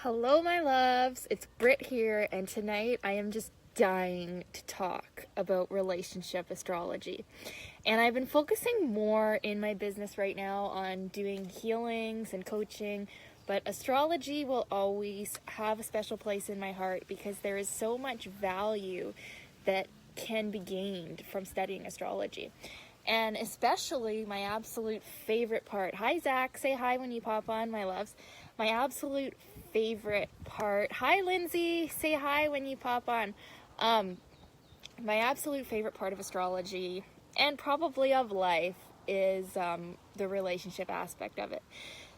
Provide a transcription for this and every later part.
Hello, my loves. It's Brit here, and tonight I am just dying to talk about relationship astrology. And I've been focusing more in my business right now on doing healings and coaching, but astrology will always have a special place in my heart because there is so much value that can be gained from studying astrology. And especially my absolute favorite part. Hi, Zach. Say hi when you pop on, my loves. My absolute favorite part. Hi, Lindsay. Say hi when you pop on. My absolute favorite part of astrology and probably of life is the relationship aspect of it.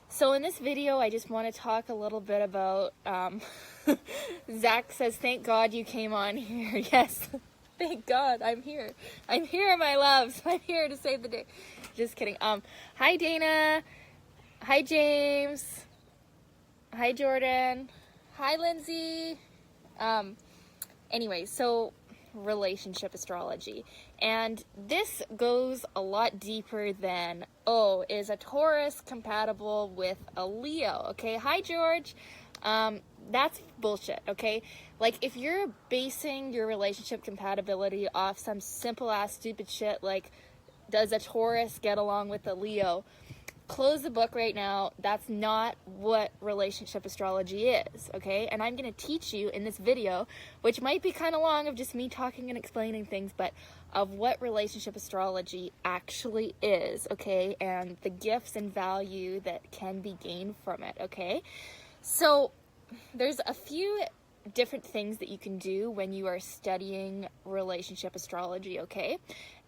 So in this video, I just want to talk a little bit about, Zach says, thank God you came on here. Yes. Thank God, I'm here. I'm here, my loves. I'm here to save the day. Just kidding. Hi, Dana. Hi, James. Hi, Jordan. Hi, Lindsay. Anyway, so relationship astrology. And this goes a lot deeper than, is a Taurus compatible with a Leo? Okay, hi, George. That's bullshit, okay? Like, if you're basing your relationship compatibility off some simple-ass stupid shit like, does a Taurus get along with a Leo? Close the book right now. That's not what relationship astrology is, okay? And I'm going to teach you in this video, which might be kind of long of just me talking and explaining things, but of what relationship astrology actually is, okay? And the gifts and value that can be gained from it, okay? So there's a few different things that you can do when you are studying relationship astrology, okay?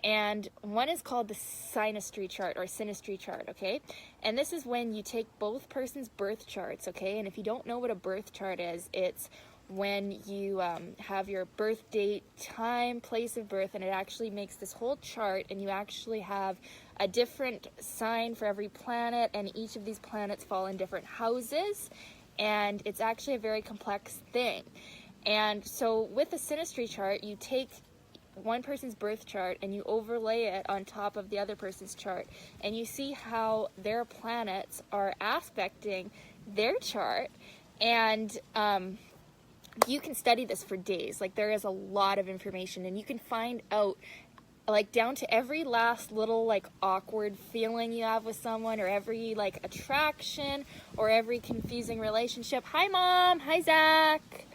And one is called the synastry chart or synastry chart, okay? And this is when you take both persons' birth charts, okay? And if you don't know what a birth chart is, it's when you have your birth date, time, place of birth, and it actually makes this whole chart, and you actually have a different sign for every planet, and each of these planets fall in different houses. And it's actually a very complex thing. And so with the synastry chart, you take one person's birth chart and you overlay it on top of the other person's chart. And you see how their planets are aspecting their chart. And you can study this for days. Like, there is a lot of information. And you can find out, like, down to every last little, like, awkward feeling you have with someone, or every, like, attraction, or every confusing relationship. Hi, Mom. Hi, Zach.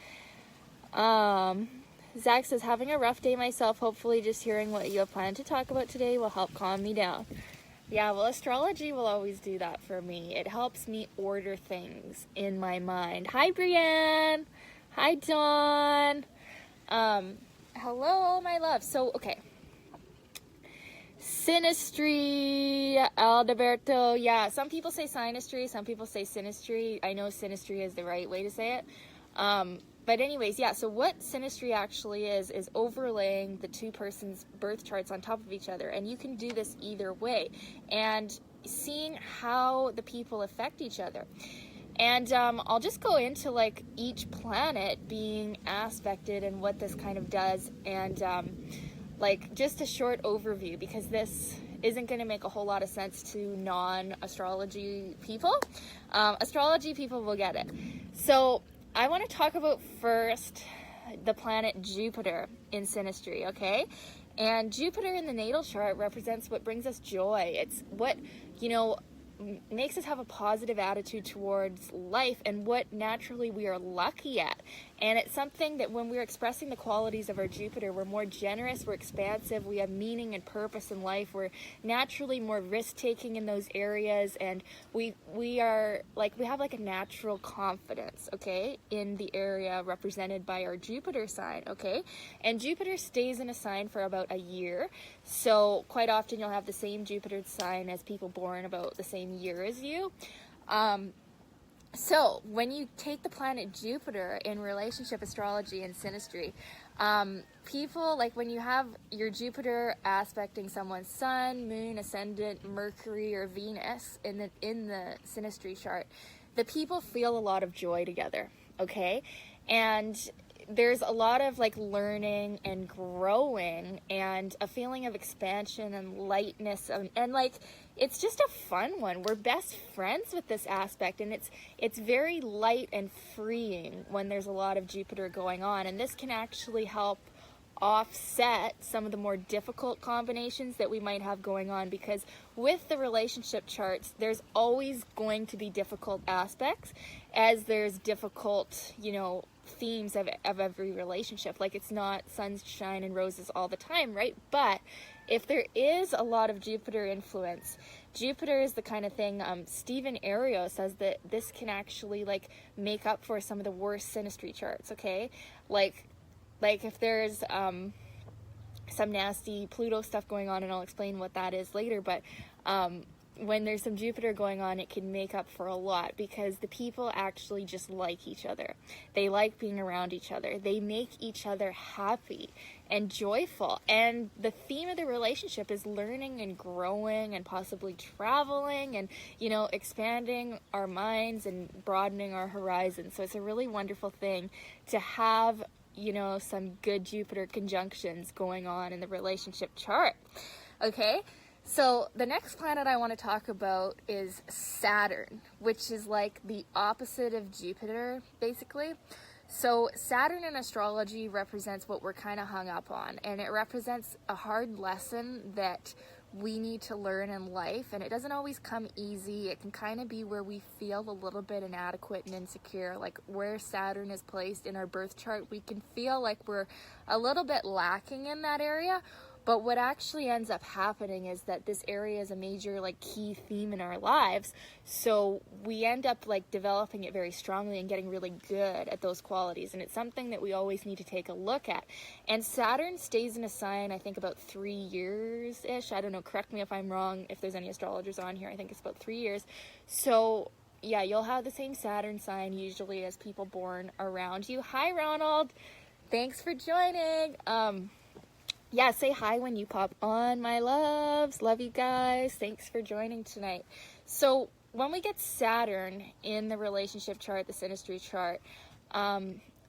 Zach says, having a rough day myself. Hopefully just hearing what you have planned to talk about today will help calm me down. Yeah, well, astrology will always do that for me. It helps me order things in my mind. Hi, Brienne. Hi, Dawn. Hello, my love. So, okay. Synastry, Alberto. Yeah, some people say synastry, some people say synastry. I know synastry is the right way to say it. But anyways, yeah, so what synastry actually is overlaying the two persons' birth charts on top of each other. And you can do this either way. And seeing how the people affect each other. And I'll just go into, like, each planet being aspected and what this kind of does. And like, just a short overview, because this isn't going to make a whole lot of sense to non-astrology people. Astrology people will get it. So I want to talk about first the planet Jupiter in synastry, okay? And Jupiter in the natal chart represents what brings us joy. It's what, makes us have a positive attitude towards life and what naturally we are lucky at. And it's something that when we're expressing the qualities of our Jupiter, we're more generous, we're expansive, we have meaning and purpose in life, we're naturally more risk-taking in those areas, and we are, like, we have, like, a natural confidence, okay, in the area represented by our Jupiter sign, okay? And Jupiter stays in a sign for about a year, so quite often you'll have the same Jupiter sign as people born about the same year as you. So when you take the planet Jupiter in relationship astrology and synastry, people, like, when you have your Jupiter aspecting someone's sun, moon, ascendant, Mercury, or Venus in the synastry chart, the people feel a lot of joy together, okay? And there's a lot of, like, learning and growing and a feeling of expansion and lightness and like, it's just a fun one. We're best friends with this aspect, and it's very light and freeing when there's a lot of Jupiter going on, and this can actually help offset some of the more difficult combinations that we might have going on, because with the relationship charts there's always going to be difficult aspects, as there's difficult, themes of every relationship. Like, it's not sunshine and roses all the time, right? But if there is a lot of Jupiter influence, Jupiter is the kind of thing, Stephen Ario says that this can actually like make up for some of the worst synastry charts, okay? Like if there's some nasty Pluto stuff going on, and I'll explain what that is later, but when there's some Jupiter going on, it can make up for a lot, because the people actually just like each other. They like being around each other. They make each other happy and joyful. And the theme of the relationship is learning and growing and possibly traveling and, expanding our minds and broadening our horizons. So it's a really wonderful thing to have, some good Jupiter conjunctions going on in the relationship chart. Okay? So the next planet I want to talk about is Saturn, which is like the opposite of Jupiter, basically. So Saturn in astrology represents what we're kind of hung up on, and it represents a hard lesson that we need to learn in life, and it doesn't always come easy. It can kind of be where we feel a little bit inadequate and insecure. Like where Saturn is placed in our birth chart, we can feel like we're a little bit lacking in that area. But what actually ends up happening is that this area is a major key theme in our lives. So we end up developing it very strongly and getting really good at those qualities. And it's something that we always need to take a look at. And Saturn stays in a sign, I think about 3 years-ish. I don't know, correct me if I'm wrong, if there's any astrologers on here. I think it's about 3 years. So yeah, you'll have the same Saturn sign usually as people born around you. Hi, Ronald. Thanks for joining. Yeah, say hi when you pop on, my loves. Love you guys. Thanks for joining tonight. So when we get Saturn in the relationship chart, the synastry chart,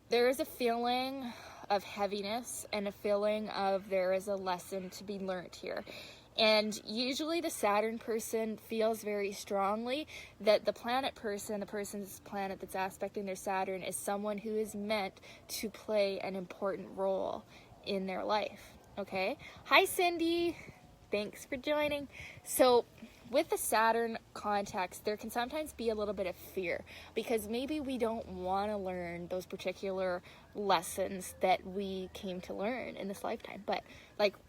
there is a feeling of heaviness and a feeling of there is a lesson to be learned here. And usually the Saturn person feels very strongly that the planet person, the person's planet that's aspecting their Saturn, is someone who is meant to play an important role in their life. Okay. Hi, Cindy. Thanks for joining. So with the Saturn context, there can sometimes be a little bit of fear, because maybe we don't want to learn those particular lessons that we came to learn in this lifetime, but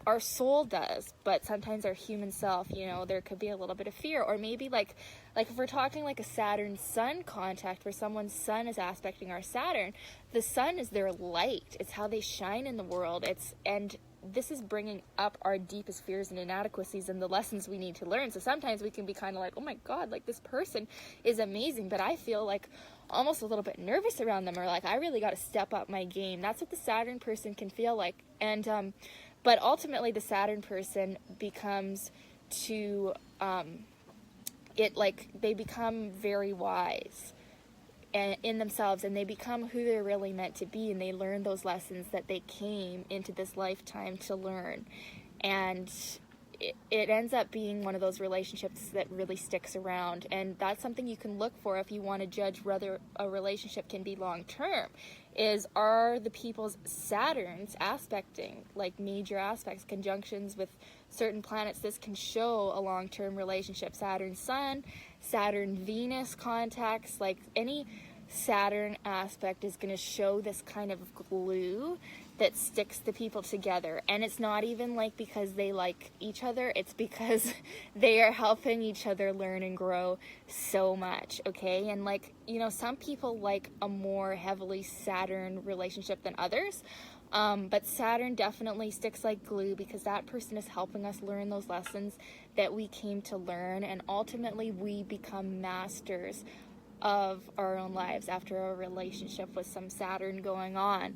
our soul does. But sometimes our human self, there could be a little bit of fear. Or maybe like if we're talking a Saturn Sun contact, where someone's sun is aspecting our Saturn, the sun is their light. It's how they shine in the world. And this is bringing up our deepest fears and inadequacies and the lessons we need to learn. So sometimes we can be kind of oh my God, this person is amazing, but I feel almost a little bit nervous around them, or I really got to step up my game. That's what the Saturn person can feel like. And but ultimately the Saturn person becomes they become very wise in themselves, and they become who they're really meant to be, and they learn those lessons that they came into this lifetime to learn. And it ends up being one of those relationships that really sticks around. And that's something you can look for if you want to judge whether a relationship can be long term, is are the people's Saturns aspecting major aspects, conjunctions with certain planets. This can show a long-term relationship. Saturn Sun, Saturn Venus contacts, any Saturn aspect is going to show this kind of glue that sticks the people together. And it's not even because they like each other, it's because they are helping each other learn and grow so much. Okay. And some people like a more heavily Saturn relationship than others. But Saturn definitely sticks like glue, because that person is helping us learn those lessons that we came to learn, and ultimately we become masters of our own lives after a relationship with some Saturn going on.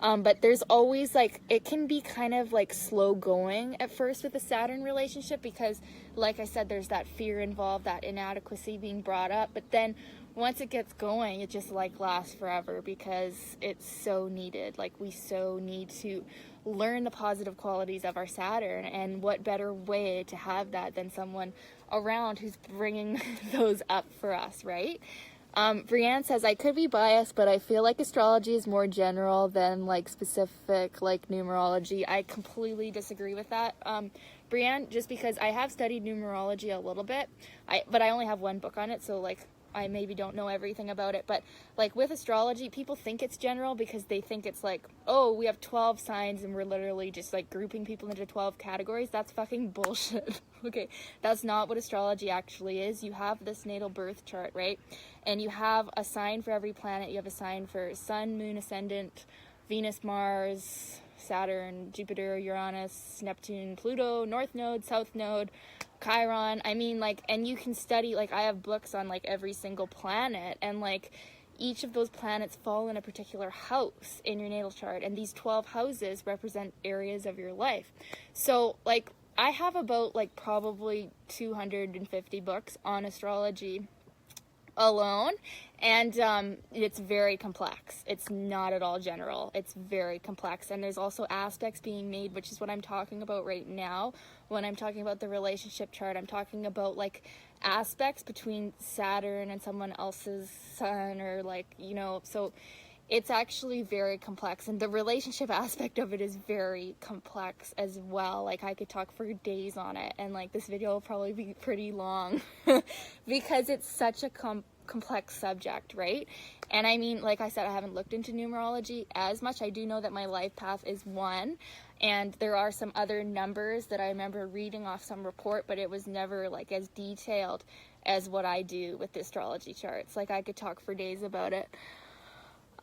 But there's always it can be kind of slow going at first with a Saturn relationship, because like I said, there's that fear involved, that inadequacy being brought up. But then once it gets going, it just like lasts forever because it's so needed. Like, we so need to learn the positive qualities of our Saturn, and what better way to have that than someone around who's bringing those up for us, right? Brianne says, I could be biased, but I feel like astrology is more general than like specific, like numerology. I completely disagree with that. Brianne, just because I have studied numerology a little bit, but I only have one book on it, so like I maybe don't know everything about it, but like with astrology, people think it's general because they think it's like, oh, we have 12 signs and we're literally just like grouping people into 12 categories. That's fucking bullshit. Okay, that's not what astrology actually is. You have this natal birth chart, right? And you have a sign for every planet. You have a sign for Sun, Moon, Ascendant, Venus, Mars, Saturn, Jupiter, Uranus, Neptune, Pluto, North Node, South Node, Chiron. I mean, like, and you can study, like, I have books on like every single planet, and like each of those planets fall in a particular house in your natal chart, and these 12 houses represent areas of your life. So like I have about like probably 250 books on astrology alone, and it's very complex. It's not at all general. It's very complex, and there's also aspects being made, which is what I'm talking about right now. When I'm talking about the relationship chart, I'm talking about like aspects between Saturn and someone else's sun, or like, you know, so it's actually very complex, and the relationship aspect of it is very complex as well. Like, I could talk for days on it, and like this video will probably be pretty long because it's such a complex subject, right? And I mean, like I said, I haven't looked into numerology as much. I do know that my life path is 1, and there are some other numbers that I remember reading off some report, but it was never like as detailed as what I do with the astrology charts. Like, I could talk for days about it.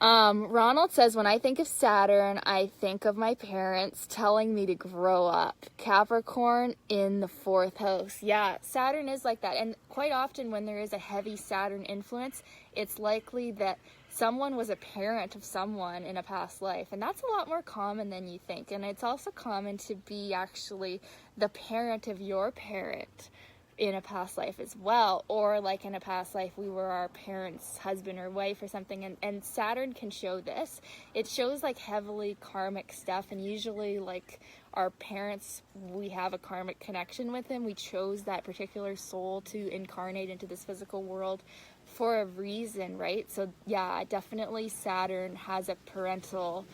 Ronald says, when I think of Saturn, I think of my parents telling me to grow up. Capricorn in the 4th house. Yeah, Saturn is like that. And quite often when there is a heavy Saturn influence, it's likely that someone was a parent of someone in a past life. And that's a lot more common than you think. And it's also common to be actually the parent of your parent in a past life as well, or like in a past life we were our parents' husband or wife or something, and Saturn can show this. It shows like heavily karmic stuff, and usually like our parents, we have a karmic connection with them. We chose that particular soul to incarnate into this physical world for a reason, right? So yeah, definitely Saturn has a parental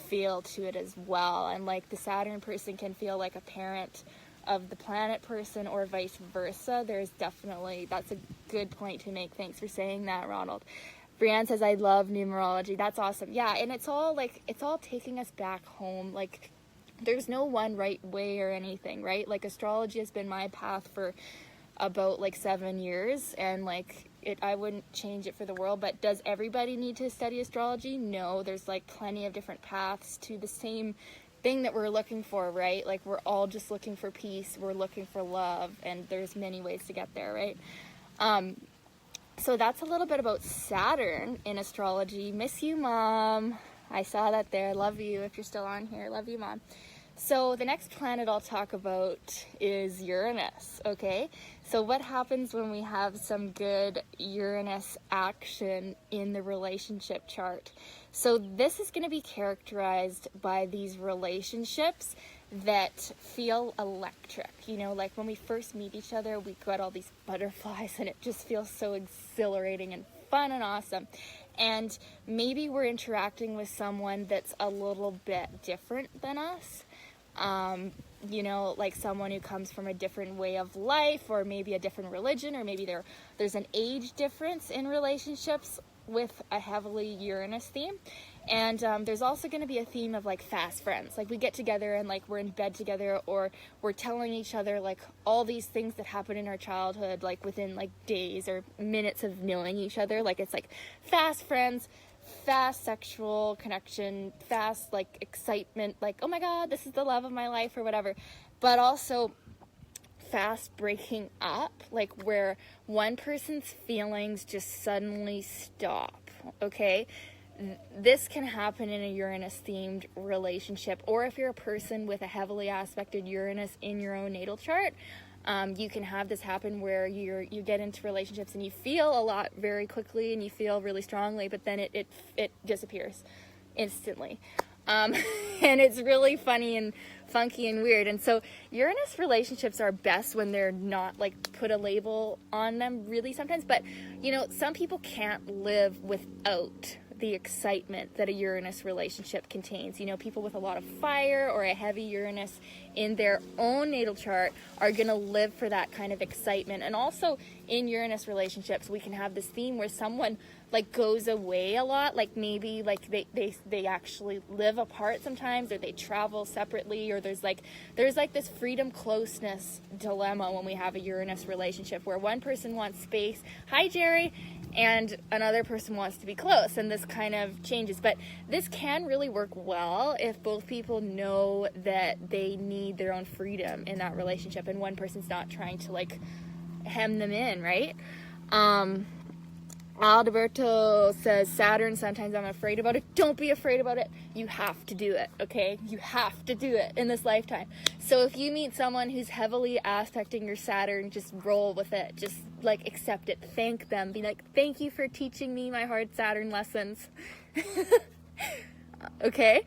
feel to it as well, and like the Saturn person can feel like a parent of the planet person, or vice versa. There's definitely, that's a good point to make. Thanks for saying that, Ronald. Brianne says, I love numerology. That's awesome. Yeah, and it's all like, it's all taking us back home. Like, there's no one right way or anything, right? Like, astrology has been my path for about like 7 years, and like I wouldn't change it for the world. But does everybody need to study astrology? No, there's like plenty of different paths to the same thing that we're looking for, right? Like, we're all just looking for peace, we're looking for love, and there's many ways to get there, right? So that's a little bit about Saturn in astrology. Miss you, Mom. I saw that there. Love you if you're still on here. Love you, Mom. So the next planet I'll talk about is Uranus, okay? So what happens when we have some good Uranus action in the relationship chart? So this is going to be characterized by these relationships that feel electric. You know, like when we first meet each other, we got all these butterflies, and it just feels so exhilarating and fun and awesome. And maybe we're interacting with someone that's a little bit different than us. You know, like someone who comes from a different way of life, or maybe a different religion, or maybe there's an age difference in relationships with a heavily Uranus theme. And there's also going to be a theme of like fast friends. Like, we get together and like we're in bed together, or we're telling each other like all these things that happened in our childhood, like within like days or minutes of knowing each other. Like, it's like fast friends, fast sexual connection, fast like excitement, like, oh my god, this is the love of my life or whatever. But also fast breaking up, like where one person's feelings just suddenly stop, okay? This can happen in a Uranus themed relationship, or if you're a person with a heavily aspected Uranus in your own natal chart, You can have this happen where you get into relationships and you feel a lot very quickly and you feel really strongly, but then it disappears instantly. And it's really funny and funky and weird. And so Uranus relationships are best when they're not like put a label on them really sometimes. But, you know, some people can't live without the excitement that a Uranus relationship contains. You know, people with a lot of fire or a heavy Uranus in their own natal chart are going to live for that kind of excitement. And also in Uranus relationships, we can have this theme where someone like goes away a lot, like maybe like they actually live apart sometimes, or they travel separately, or there's like this freedom closeness dilemma when we have a Uranus relationship where one person wants space, hi Jerry, and another person wants to be close, and this kind of changes. But this can really work well if both people know that they need their own freedom in that relationship and one person's not trying to like hem them in, right? Alberto says, Saturn, sometimes I'm afraid about it. Don't be afraid about it. You have to do it, okay? You have to do it in this lifetime. So if you meet someone who's heavily aspecting your Saturn, just roll with it. Just, like, accept it. Thank them. Be like, thank you for teaching me my hard Saturn lessons. Okay?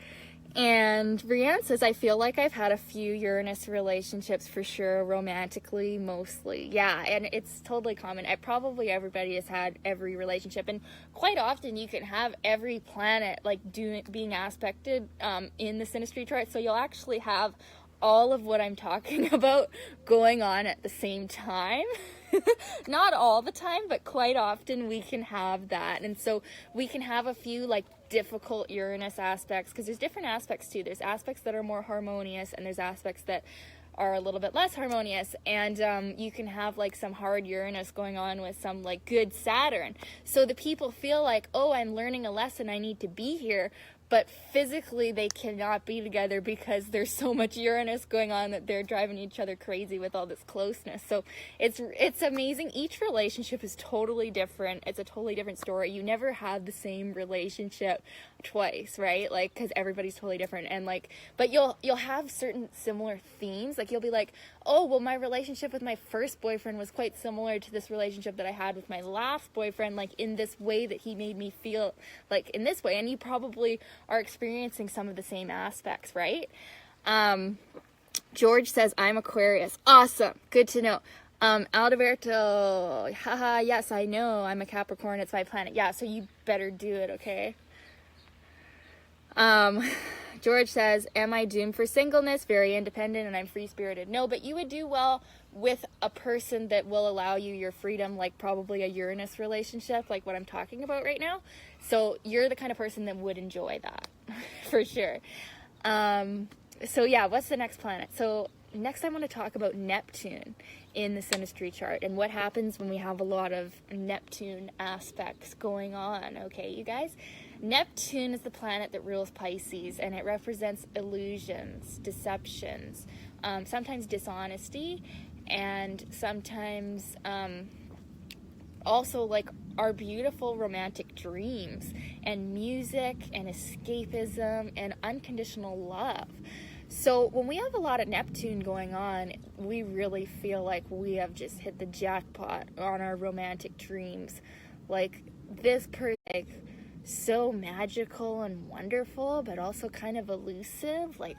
And Brianne says, I feel like I've had a few Uranus relationships for sure, romantically, mostly. Yeah, and it's totally common. Probably everybody has had every relationship. And quite often you can have every planet like being aspected in the synastry chart. So you'll actually have all of what I'm talking about going on at the same time. Not all the time, but quite often we can have that. And so we can have a few like difficult Uranus aspects, because there's different aspects too. There's aspects that are more harmonious and there's aspects that are a little bit less harmonious, and you can have like some hard Uranus going on with some like good Saturn. So the people feel like, oh, I'm learning a lesson, I need to be here, but physically they cannot be together because there's so much Uranus going on that they're driving each other crazy with all this closeness. So it's amazing. Each relationship is totally different. It's a totally different story. You never have the same relationship twice, right? Like, because everybody's totally different, and like, but you'll have certain similar themes. Like you'll be like, oh, well, my relationship with my first boyfriend was quite similar to this relationship that I had with my last boyfriend, like in this way that he made me feel like in this way. And you probably are experiencing some of the same aspects, right? George says, I'm Aquarius. Awesome. Good to know. Alberto, haha, yes, I know. I'm a Capricorn. It's my planet. Yeah, so you better do it, okay? George says, am I doomed for singleness? Very independent and I'm free-spirited. No, but you would do well with a person that will allow you your freedom, like probably a Uranus relationship, like what I'm talking about right now. So you're the kind of person that would enjoy that, for sure. So yeah, what's the next planet? So next I want to talk about Neptune in the synastry chart and what happens when we have a lot of Neptune aspects going on, okay, you guys? Neptune is the planet that rules Pisces, and it represents illusions, deceptions, sometimes dishonesty, and sometimes also like our beautiful romantic dreams and music and escapism and unconditional love. So when we have a lot of Neptune going on, we really feel like we have just hit the jackpot on our romantic dreams. Like this person, like, so magical and wonderful, but also kind of elusive. Like,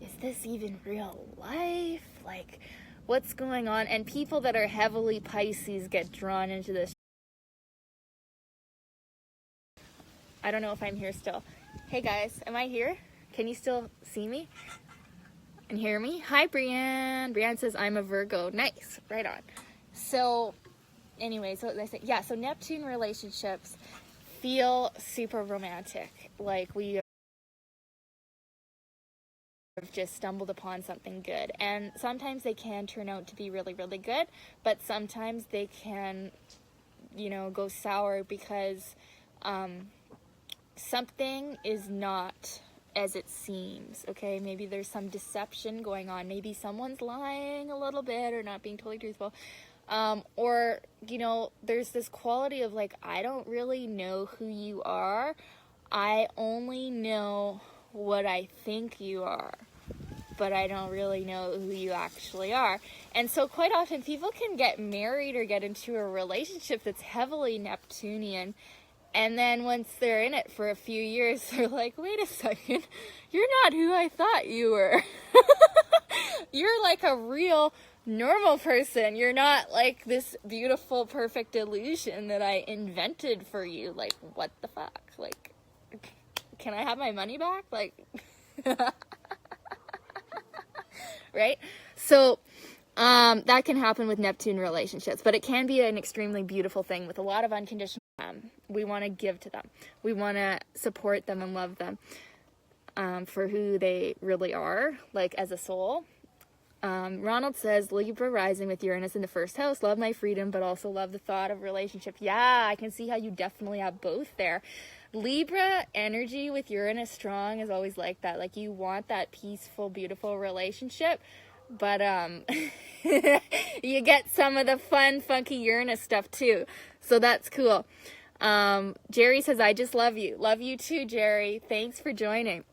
is this even real life? Like, what's going on? And people that are heavily Pisces get drawn into this. I don't know if I'm here still. Hey guys, am I here? Can you still see me and hear me? Hi, Brianne. Brianne says, I'm a Virgo. Nice. Right on. So anyway, so they say, yeah, so Neptune relationships feel super romantic. Like we have just stumbled upon something good. And sometimes they can turn out to be really, really good, but sometimes they can, you know, go sour because something is not as it seems, okay? Maybe there's some deception going on. Maybe someone's lying a little bit or not being totally truthful. Or, you know, there's this quality of like, I don't really know who you are. I only know what I think you are. but I don't really know who you actually are. And so quite often people can get married or get into a relationship that's heavily Neptunian, and then once they're in it for a few years, they're like, wait a second, you're not who I thought you were. You're like a real normal person. You're not like this beautiful, perfect illusion that I invented for you. Like, what the fuck? Like, can I have my money back? Like, right? So, that can happen with Neptune relationships, but it can be an extremely beautiful thing with a lot of unconditional. We want to give to them. We want to support them and love them for who they really are, like as a soul. Ronald says, Libra rising with Uranus in the first house, love my freedom, but also love the thought of relationship. Yeah, I can see how you definitely have both there. Libra energy with Uranus strong is always like that. Like, you want that peaceful, beautiful relationship, but you get some of the fun, funky Uranus stuff too. So that's cool. Jerry says, I just love you. Love you too, Jerry. Thanks for joining.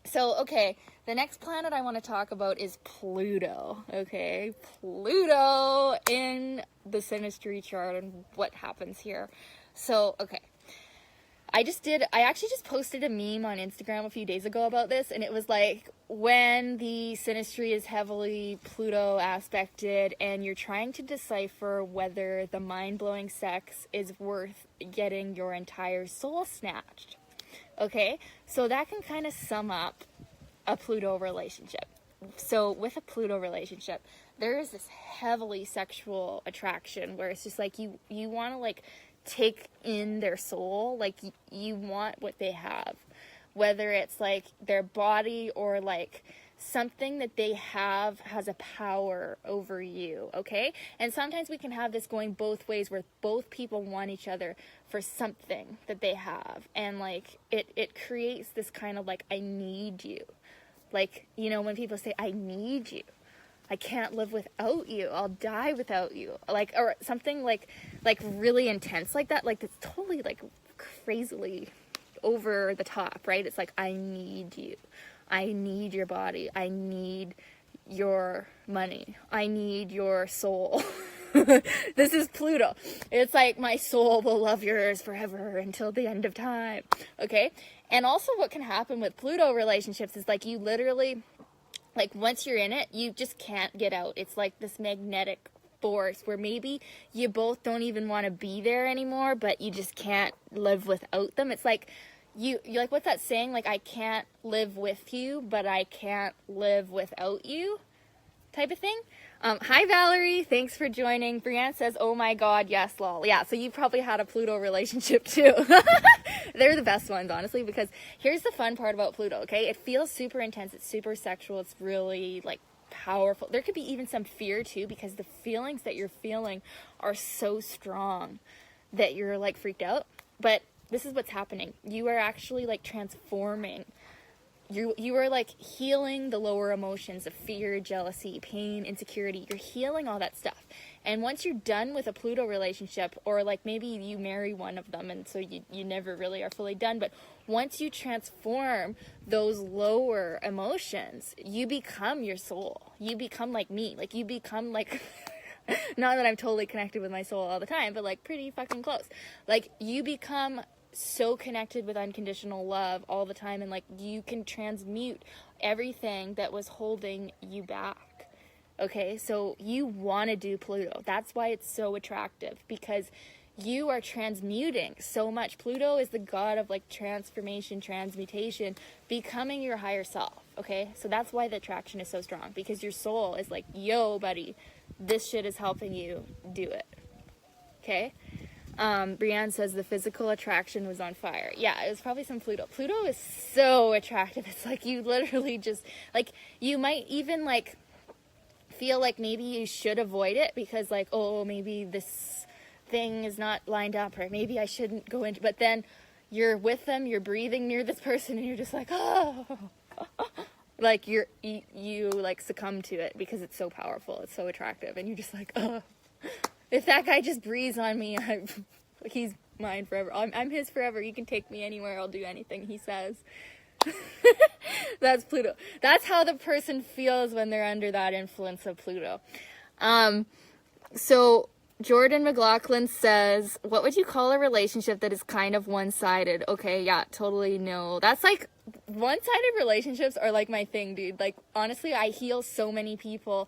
So, okay, the next planet I want to talk about is Pluto. Okay, Pluto in the synastry chart and what happens here. So, okay. I actually just posted a meme on Instagram a few days ago about this, and it was like, when the synastry is heavily Pluto aspected and you're trying to decipher whether the mind-blowing sex is worth getting your entire soul snatched. Okay, so that can kind of sum up a Pluto relationship. So with a Pluto relationship, there is this heavily sexual attraction where it's just like you want to like take in their soul, like you want what they have, whether it's like their body or like something that they have has a power over you, okay? And sometimes we can have this going both ways where both people want each other for something that they have, and like it creates this kind of like, I need you. Like, you know, when people say, I need you, I can't live without you, I'll die without you, like, or something like really intense like that, like it's totally like crazily over the top, right? It's like, I need you, I need your body, I need your money, I need your soul. This is Pluto. It's like, my soul will love yours forever until the end of time, okay? And also what can happen with Pluto relationships is like, you literally, like, once you're in it, you just can't get out. It's like this magnetic force where maybe you both don't even want to be there anymore, but you just can't live without them. It's like, you're like, what's that saying? Like, I can't live with you, but I can't live without you, type of thing. Hi, Valerie. Thanks for joining. Brianne says, oh my God, yes, lol. Yeah, so you probably had a Pluto relationship too. They're the best ones, honestly, because here's the fun part about Pluto, okay? It feels super intense. It's super sexual. It's really, like, powerful. There could be even some fear too, because the feelings that you're feeling are so strong that you're, like, freaked out. But this is what's happening. You are actually, like, transforming. You are like healing the lower emotions of fear, jealousy, pain, insecurity. You're healing all that stuff. And once you're done with a Pluto relationship, or like maybe you marry one of them and so you never really are fully done, but once you transform those lower emotions, you become your soul. You become like me. Like, you become like, not that I'm totally connected with my soul all the time, but like pretty fucking close. Like, you become so connected with unconditional love all the time, and like, you can transmute everything that was holding you back. Okay, so you want to do Pluto. That's why it's so attractive, because you are transmuting so much. Pluto is the god of like transformation, transmutation, becoming your higher self. Okay, so that's why the attraction is so strong, because your soul is like, yo buddy, this shit is helping you do it. Okay. Brianne says the physical attraction was on fire. Yeah, it was probably some Pluto. Pluto is so attractive. It's like, you literally just, like, you might even, like, feel like maybe you should avoid it because, like, oh, maybe this thing is not lined up, or maybe I shouldn't go into, but then you're with them, you're breathing near this person, and you're just like, oh, like, you like, succumb to it because it's so powerful, it's so attractive, and you're just like, oh. If that guy just breathes on me, he's mine forever. I'm his forever. You can take me anywhere. I'll do anything he says. That's Pluto. That's how the person feels when they're under that influence of Pluto. So Jordan McLaughlin says, what would you call a relationship that is kind of one-sided? Okay, yeah, totally no. That's like, one-sided relationships are like my thing, dude. Like, honestly, I heal so many people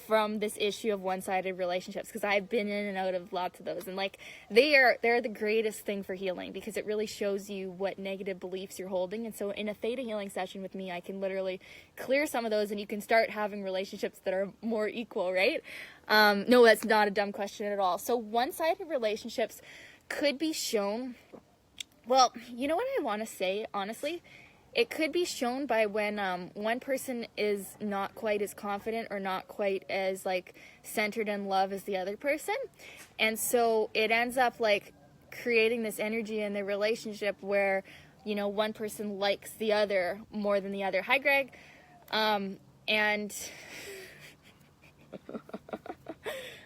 from this issue of one-sided relationships because I've been in and out of lots of those, and like they're the greatest thing for healing because it really shows you what negative beliefs you're holding. And so in a theta healing session with me, I can literally clear some of those and you can start having relationships that are more equal, right? No, that's not a dumb question at all. So one-sided relationships could be shown, well, you know what I want to say, honestly? It could be shown by when one person is not quite as confident or not quite as like centered in love as the other person. And so it ends up like creating this energy in the relationship where, you know, one person likes the other more than the other. Hi, Greg. And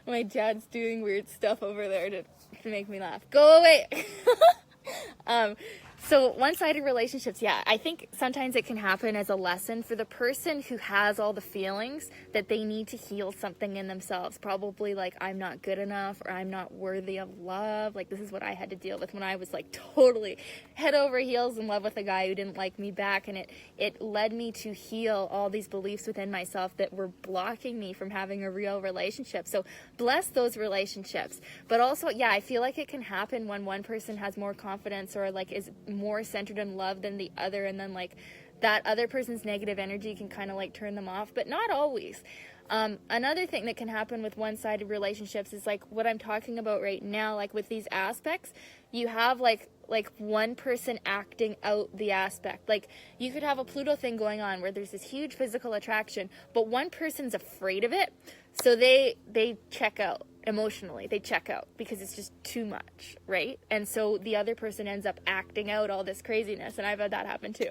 my dad's doing weird stuff over there to make me laugh. Go away. So one-sided relationships, yeah, I think sometimes it can happen as a lesson for the person who has all the feelings that they need to heal something in themselves. Probably like, I'm not good enough, or I'm not worthy of love. Like, this is what I had to deal with when I was like totally head over heels in love with a guy who didn't like me back. And it led me to heal all these beliefs within myself that were blocking me from having a real relationship. So bless those relationships. But also, yeah, I feel like it can happen when one person has more confidence or like is more centered in love than the other, and then like that other person's negative energy can kind of like turn them off, but not always. Another thing that can happen with one-sided relationships is like what I'm talking about right now, like with these aspects, you have like one person acting out the aspect. Like you could have a Pluto thing going on where there's this huge physical attraction, but one person's afraid of it, so they check out. Emotionally, they check out because it's just too much, right? And so the other person ends up acting out all this craziness, and I've had that happen too.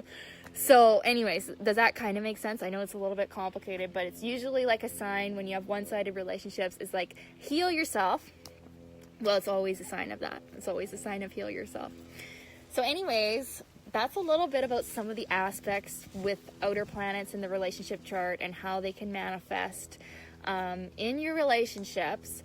So anyways, does that kind of make sense? I know it's a little bit complicated, but it's usually like a sign when you have one-sided relationships is like, heal yourself. Well, it's always a sign of that. It's always a sign of heal yourself. So anyways, that's a little bit about some of the aspects with outer planets in the relationship chart and how they can manifest in your relationships.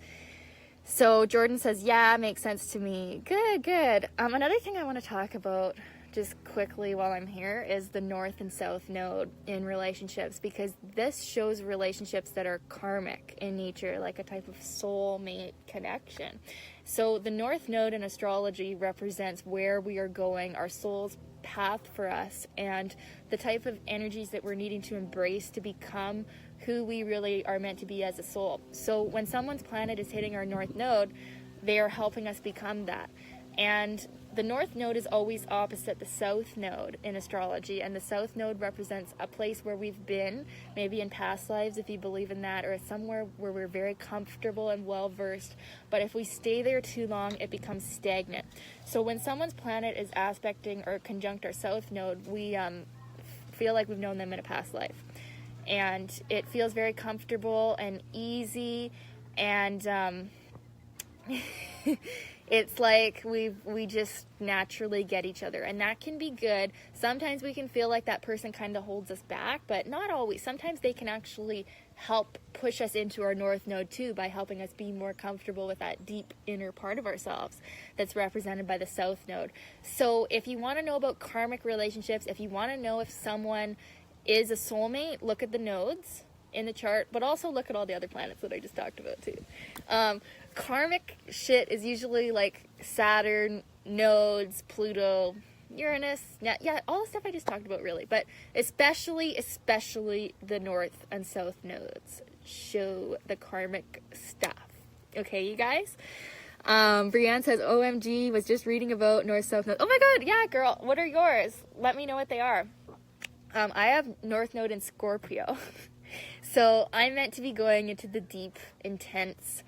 So Jordan says, yeah, makes sense to me. Good. Another thing I want to talk about just quickly while I'm here is the North and South Node in relationships, because this shows relationships that are karmic in nature, like a type of soulmate connection. So the North Node in astrology represents where we are going, our soul's path for us, and the type of energies that we're needing to embrace to become who we really are meant to be as a soul. So when someone's planet is hitting our North Node, they are helping us become that. And the North Node is always opposite the South Node in astrology, and the South Node represents a place where we've been, maybe in past lives if you believe in that, or somewhere where we're very comfortable and well-versed. But if we stay there too long, it becomes stagnant. So when someone's planet is aspecting or conjunct our South Node, we feel like we've known them in a past life. And it feels very comfortable and easy, and it's like we just naturally get each other, and that can be good. Sometimes we can feel like that person kind of holds us back, but not always. Sometimes they can actually help push us into our North Node too by helping us be more comfortable with that deep inner part of ourselves that's represented by the South Node. So if you want to know about karmic relationships, if you want to know if someone is a soulmate, look at the nodes in the chart, but also look at all the other planets that I just talked about too. Karmic shit is usually like Saturn, nodes, Pluto, Uranus, yeah, all the stuff I just talked about really, but especially the North and South nodes show the karmic stuff. Okay, you guys? Brianne says, OMG, was just reading about North-South node. Oh my god, yeah, girl, what are yours? Let me know what they are. I have North Node in Scorpio. So I'm meant to be going into the deep, intense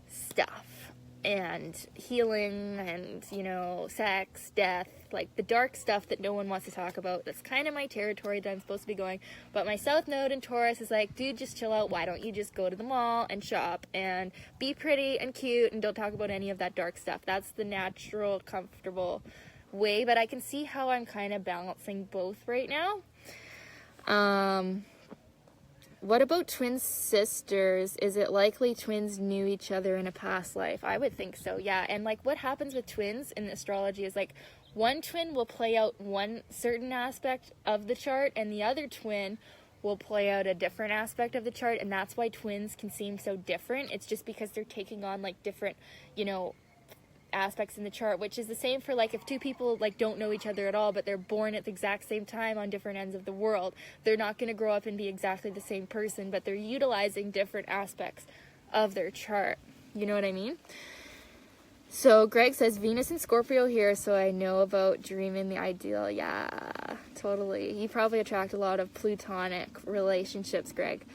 stuff and healing and, you know, sex, death, like the dark stuff that no one wants to talk about. That's kind of my territory that I'm supposed to be going. But my South Node in Taurus is like, dude, just chill out. Why don't you just go to the mall and shop and be pretty and cute and don't talk about any of that dark stuff? That's the natural, comfortable way, but I can see how I'm kind of balancing both right now. What about twin sisters? Is it likely twins knew each other in a past life? I would think so, yeah. And like what happens with twins in astrology is like one twin will play out one certain aspect of the chart and the other twin will play out a different aspect of the chart, and that's why twins can seem so different. It's just because they're taking on like different, you know, aspects in the chart, which is the same for like if two people like don't know each other at all but they're born at the exact same time on different ends of the world, they're not going to grow up and be exactly the same person, but they're utilizing different aspects of their chart. You know what I mean? So Greg says Venus and Scorpio here, so I know about dreaming the ideal. Yeah, totally. You probably attract a lot of plutonic relationships, Greg.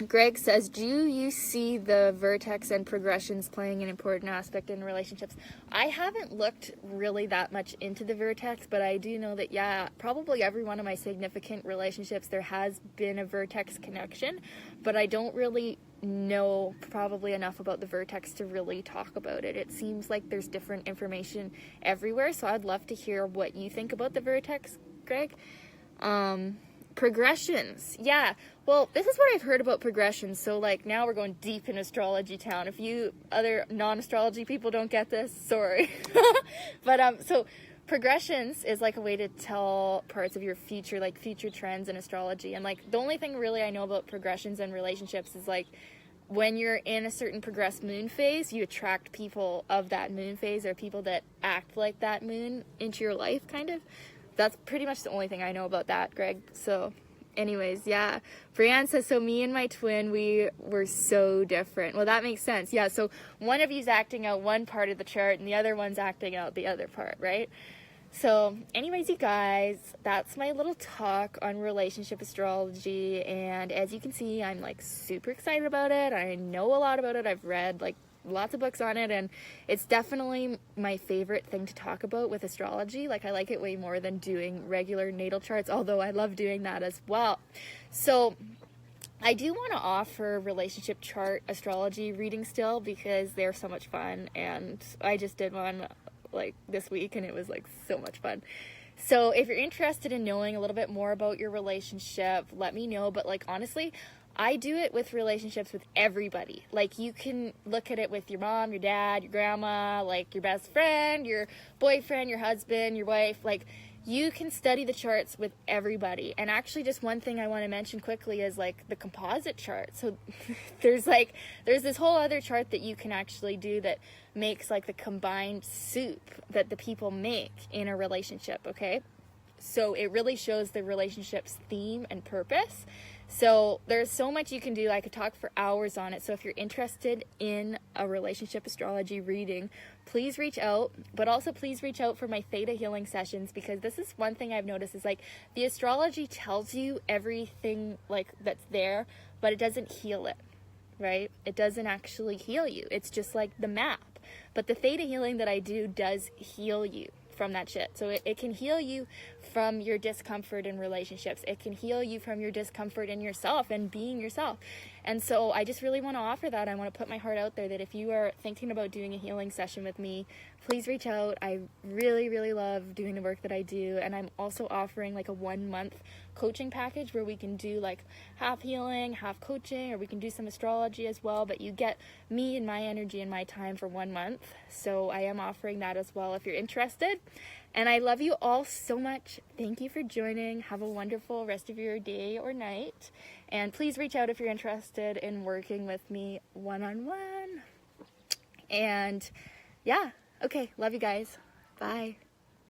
Greg says, do you see the vertex and progressions playing an important aspect in relationships? I haven't looked really that much into the vertex, but I do know that, yeah, probably every one of my significant relationships, there has been a vertex connection, but I don't really know probably enough about the vertex to really talk about it. It seems like there's different information everywhere, so I'd love to hear what you think about the vertex, Greg. Progressions. Yeah. Well, this is what I've heard about progressions. So like now we're going deep in astrology town. If you other non-astrology people don't get this, sorry. But so progressions is like a way to tell parts of your future, like future trends in astrology. And like the only thing really I know about progressions and relationships is like when you're in a certain progressed moon phase, you attract people of that moon phase or people that act like that moon into your life, kind of. That's pretty much the only thing I know about that, Greg. So anyways, yeah. Brianne says, so me and my twin, we were so different. Well, that makes sense. Yeah, so one of you's acting out one part of the chart and the other one's acting out the other part, right? So anyways, you guys, that's my little talk on relationship astrology. And as you can see, I'm like super excited about it. I know a lot about it. I've read like lots of books on it, and it's definitely my favorite thing to talk about with astrology. Like I like it way more than doing regular natal charts, although I love doing that as well. So I do want to offer relationship chart astrology readings still because they're so much fun, and I just did one like this week and it was like so much fun. So if you're interested in knowing a little bit more about your relationship, let me know. But like honestly, I do it with relationships with everybody. Like you can look at it with your mom, your dad, your grandma, like your best friend, your boyfriend, your husband, your wife. Like you can study the charts with everybody. And actually just one thing I want to mention quickly is like the composite chart. So there's this whole other chart that you can actually do that makes like the combined soup that the people make in a relationship, okay? So it really shows the relationship's theme and purpose. So there's so much you can do. I could talk for hours on it. So if you're interested in a relationship astrology reading, please reach out. But also please reach out for my theta healing sessions, because this is one thing I've noticed is like the astrology tells you everything like that's there, but it doesn't heal it, right? It doesn't actually heal you. It's just like the map. But the theta healing that I do does heal you from that shit. So it can heal you from your discomfort in relationships. It can heal you from your discomfort in yourself and being yourself. And so I just really want to offer that. I want to put my heart out there that if you are thinking about doing a healing session with me, please reach out. I really, really love doing the work that I do. And I'm also offering like a 1-month coaching package where we can do like half healing, half coaching, or we can do some astrology as well. But you get me and my energy and my time for 1 month. So I am offering that as well if you're interested. And I love you all so much. Thank you for joining. Have a wonderful rest of your day or night. And please reach out if you're interested in working with me one-on-one. And yeah, okay, love you guys. Bye.